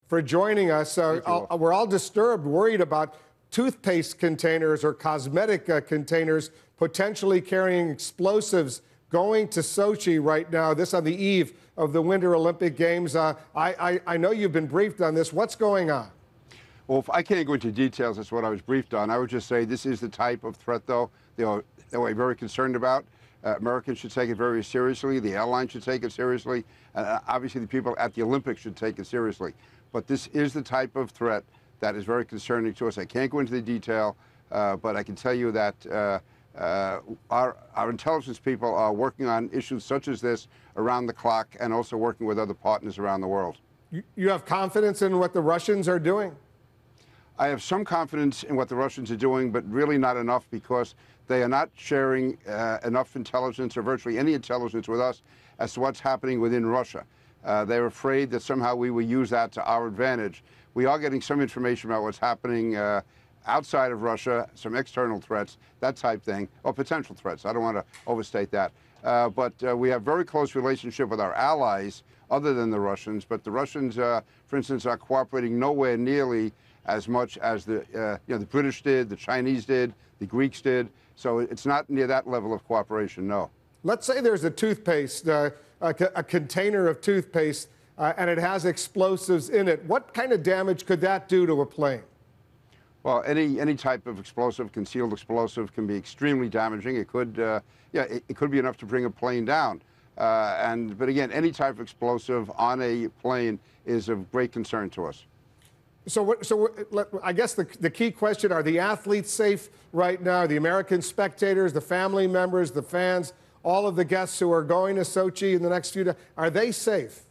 for joining us. We're all disturbed, worried about toothpaste containers or cosmetic containers potentially carrying explosives going to Sochi right now, this on the eve of the Winter Olympic Games. I know you've been briefed on this. What's going on? Well, if I can't go into details, that's what I was briefed on. I would just say this is the type of threat, though, that we're very concerned about. Americans should take it very seriously. The airline should take it seriously. Obviously, the people at the Olympics should take it seriously. But this is the type of threat that is very concerning to us. I can't go into the detail, but I can tell you that our intelligence people are working on issues such as this around the clock and also working with other partners around the world. You have confidence in what the Russians are doing? I have some confidence in what the Russians are doing, but really not enough, because they are not sharing enough intelligence or virtually any intelligence with us as to what's happening within Russia. They're afraid that somehow we will use that to our advantage. We are getting some information about what's happening outside of Russia, some external threats, that type thing, or potential threats. I don't want to overstate that. But we have very close relationship with our allies other than the Russians. But the Russians, for instance, are cooperating nowhere nearly as much as the British did, the Chinese did, the Greeks did. So it's not near that level of cooperation, no. Let's say there's a toothpaste, a container of toothpaste, and it has explosives in it. What kind of damage could that do to a plane? Well, any type of explosive, concealed explosive, can be extremely damaging. It could, it could be enough to bring a plane down. But again, any type of explosive on a plane is of great concern to us. So I guess the key question, are the athletes safe right now? The American spectators, the family members, the fans, all of the guests who are going to Sochi in the next few days, are they safe?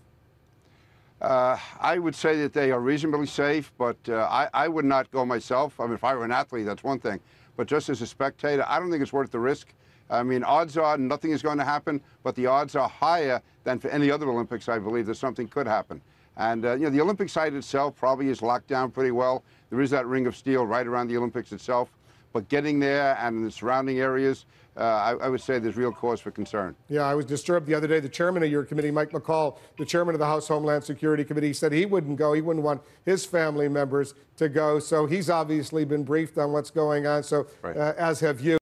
I would say that they are reasonably safe, but I would not go myself. I mean, if I were an athlete, that's one thing. But just as a spectator, I don't think it's worth the risk. I mean, odds are nothing is going to happen, but the odds are higher than for any other Olympics, I believe, that something could happen. And, the Olympic site itself probably is locked down pretty well. There is that ring of steel right around the Olympics itself. But getting there and in the surrounding areas, I would say there's real cause for concern. Yeah, I was disturbed the other day. The chairman of your committee, Mike McCall, the chairman of the House Homeland Security Committee, said he wouldn't go. He wouldn't want his family members to go. So he's obviously been briefed on what's going on. So, right. As have you.